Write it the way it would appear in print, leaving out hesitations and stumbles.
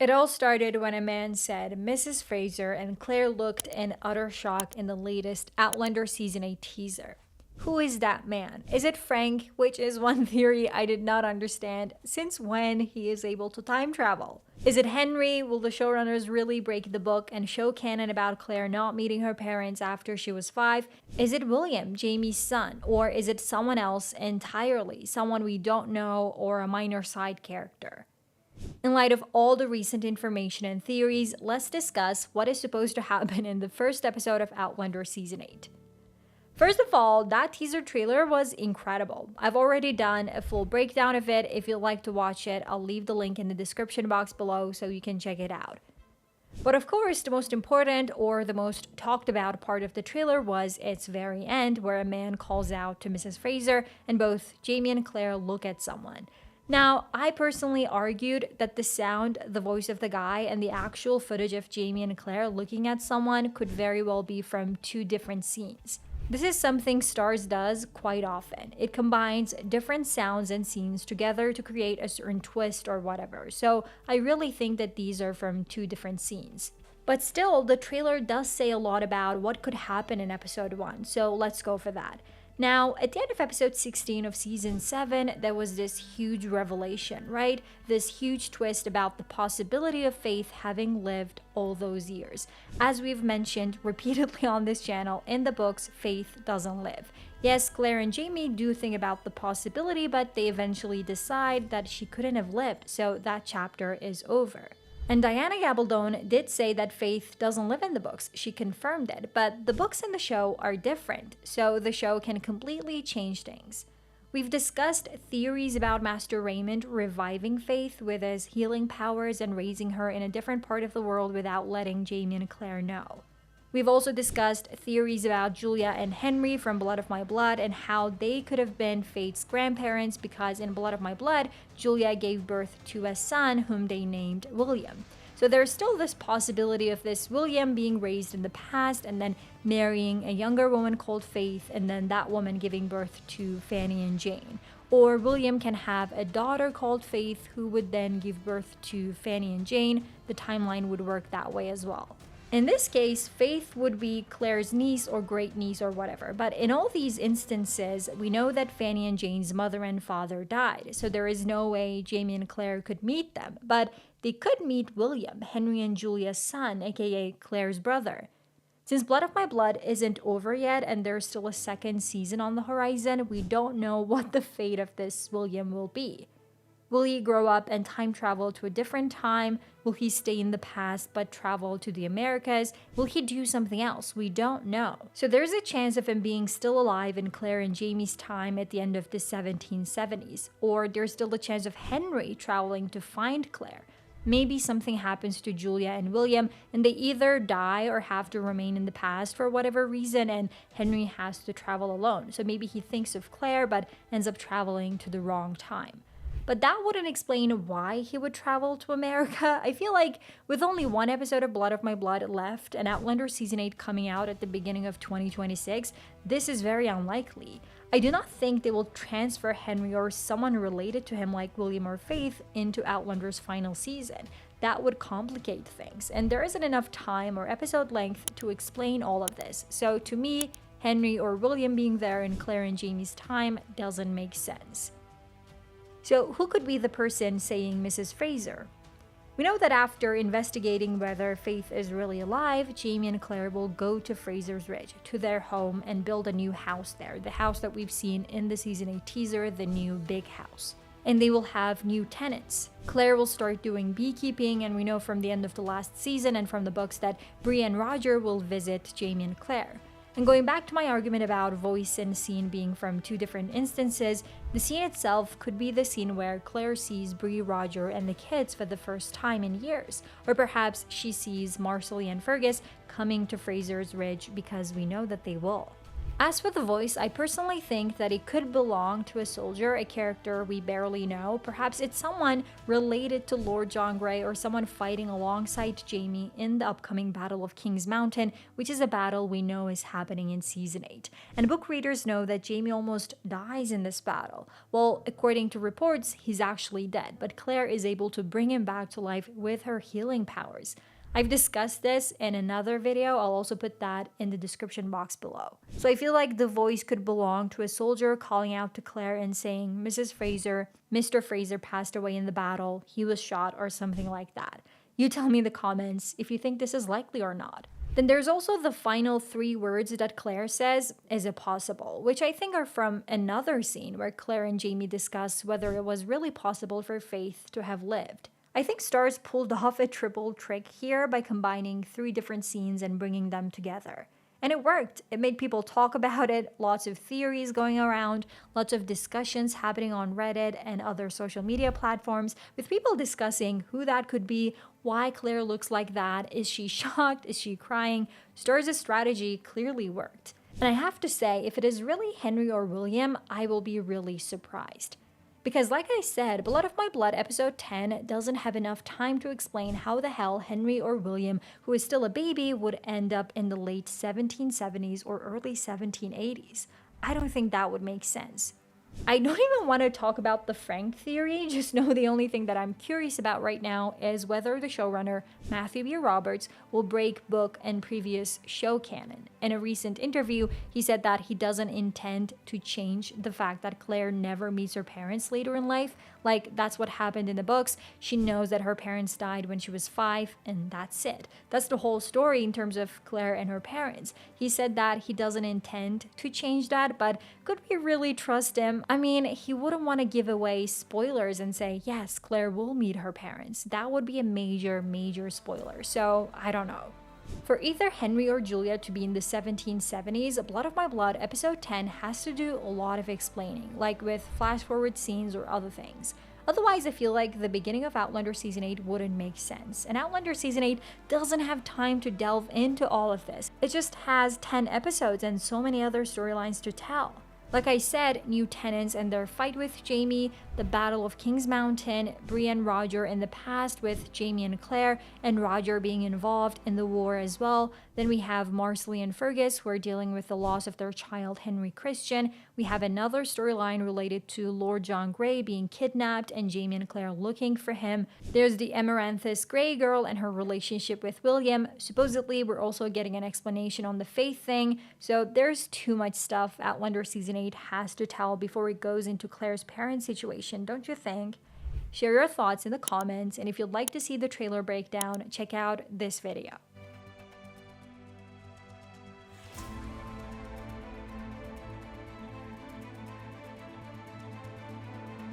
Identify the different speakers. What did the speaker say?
Speaker 1: It all started when a man said Mrs. Fraser, and Claire looked in utter shock in the latest Outlander Season 8 teaser. Who is that man? Is it Frank, which is one theory I did not understand, since when he is able to time travel? Is it Henry? Will the showrunners really break the book and show canon about Claire not meeting her parents after she was 5? Is it William, Jamie's son? Or is it someone else entirely, someone we don't know, or a minor side character? In light of all the recent information and theories, let's discuss what is supposed to happen in the first episode of Outlander Season 8. First of all, that teaser trailer was incredible. I've already done a full breakdown of it. If you'd like to watch it, I'll leave the link in the description box below so you can check it out. But of course, the most important or the most talked about part of the trailer was its very end, where a man calls out to Mrs. Fraser and both Jamie and Claire look at someone. Now, I personally argued that the sound, the voice of the guy, and the actual footage of Jamie and Claire looking at someone could very well be from two different scenes. This is something Starz does quite often. It combines different sounds and scenes together to create a certain twist or whatever. So I really think that these are from two different scenes. But still, the trailer does say a lot about what could happen in episode 1, so let's go for that. Now, at the end of episode 16 of season 7, there was this huge revelation, right? This huge twist about the possibility of Faith having lived all those years. As we've mentioned repeatedly on this channel, in the books, Faith doesn't live. Yes, Claire and Jamie do think about the possibility, but they eventually decide that she couldn't have lived, so that chapter is over. And Diana Gabaldon did say that Faith doesn't live in the books. She confirmed it, but the books and the show are different, so the show can completely change things. We've discussed theories about Master Raymond reviving Faith with his healing powers and raising her in a different part of the world without letting Jamie and Claire know. We've also discussed theories about Julia and Henry from Blood of My Blood and how they could have been Faith's grandparents because in Blood of My Blood, Julia gave birth to a son whom they named William. So there's still this possibility of this William being raised in the past and then marrying a younger woman called Faith and then that woman giving birth to Fanny and Jane. Or William can have a daughter called Faith who would then give birth to Fanny and Jane. The timeline would work that way as well. In this case, Faith would be Claire's niece or great niece or whatever, but in all these instances, we know that Fanny and Jane's mother and father died, so there is no way Jamie and Claire could meet them, but they could meet William, Henry and Julia's son, aka Claire's brother. Since Blood of My Blood isn't over yet and there's still a second season on the horizon, we don't know what the fate of this William will be. Will he grow up and time travel to a different time? Will he stay in the past but travel to the Americas? Will he do something else? We don't know. So there's a chance of him being still alive in Claire and Jamie's time at the end of the 1770s. Or there's still a chance of Henry traveling to find Claire. Maybe something happens to Julia and William and they either die or have to remain in the past for whatever reason and Henry has to travel alone. So maybe he thinks of Claire but ends up traveling to the wrong time. But that wouldn't explain why he would travel to America. I feel like with only one episode of Blood of My Blood left and Outlander Season 8 coming out at the beginning of 2026, this is very unlikely. I do not think they will transfer Henry or someone related to him like William or Faith into Outlander's final season. That would complicate things, and there isn't enough time or episode length to explain all of this. So to me, Henry or William being there in Claire and Jamie's time doesn't make sense. So who could be the person saying Mrs. Fraser? We know that after investigating whether Faith is really alive, Jamie and Claire will go to Fraser's Ridge, to their home, and build a new house there. The house that we've seen in the Season 8 teaser, the new big house. And they will have new tenants. Claire will start doing beekeeping, and we know from the end of the last season and from the books that Bree and Roger will visit Jamie and Claire. And going back to my argument about voice and scene being from two different instances, the scene itself could be the scene where Claire sees Bree, Roger, and the kids for the first time in years. Or perhaps she sees Marcelly and Fergus coming to Fraser's Ridge because we know that they will. As for the voice, I personally think that it could belong to a soldier, a character we barely know. Perhaps it's someone related to Lord John Grey or someone fighting alongside Jaime in the upcoming Battle of King's Mountain, which is a battle we know is happening in Season 8. And book readers know that Jaime almost dies in this battle. Well, according to reports, he's actually dead, but Claire is able to bring him back to life with her healing powers. I've discussed this in another video, I'll also put that in the description box below. So I feel like the voice could belong to a soldier calling out to Claire and saying, Mrs. Fraser, Mr. Fraser passed away in the battle, he was shot, or something like that. You tell me in the comments if you think this is likely or not. Then there's also the final 3 words that Claire says, is it possible? Which I think are from another scene where Claire and Jaime discuss whether it was really possible for Faith to have lived. I think Stars pulled off a triple trick here by combining 3 different scenes and bringing them together. And it worked. It made people talk about it, lots of theories going around, lots of discussions happening on Reddit and other social media platforms, with people discussing who that could be, why Claire looks like that, is she shocked, is she crying? Stars' strategy clearly worked. And I have to say, if it is really Henry or William, I will be really surprised. Because like I said, Blood of My Blood episode 10 doesn't have enough time to explain how the hell Henry or William, who is still a baby, would end up in the late 1770s or early 1780s. I don't think that would make sense. I don't even want to talk about the Frank theory, just know the only thing that I'm curious about right now is whether the showrunner, Matthew B. Roberts, will break book and previous show canon. In a recent interview, he said that he doesn't intend to change the fact that Claire never meets her parents later in life. Like, that's what happened in the books. She knows that her parents died when she was 5, and that's it. That's the whole story in terms of Claire and her parents. He said that he doesn't intend to change that, but could we really trust him? I mean, he wouldn't want to give away spoilers and say, yes, Claire will meet her parents. That would be a major, major spoiler. So, I don't know. For either Henry or Julia to be in the 1770s, Blood of My Blood episode 10 has to do a lot of explaining, like with flash forward scenes or other things. Otherwise, I feel like the beginning of Outlander Season 8 wouldn't make sense, and Outlander Season 8 doesn't have time to delve into all of this. It just has 10 episodes and so many other storylines to tell. Like I said, new tenants and their fight with Jaime, the Battle of King's Mountain, Bree and Roger in the past with Jaime and Claire, and Roger being involved in the war as well. Then we have Marcelly and Fergus who are dealing with the loss of their child Henry Christian. We have another storyline related to Lord John Grey being kidnapped and Jaime and Claire looking for him. There's the Amaranthus Grey girl and her relationship with William. Supposedly, we're also getting an explanation on the Faith thing. So there's too much stuff Outlander Season 8 has to tell before it goes into Claire's parent situation, don't you think? Share your thoughts in the comments, and if you'd like to see the trailer breakdown, check out this video.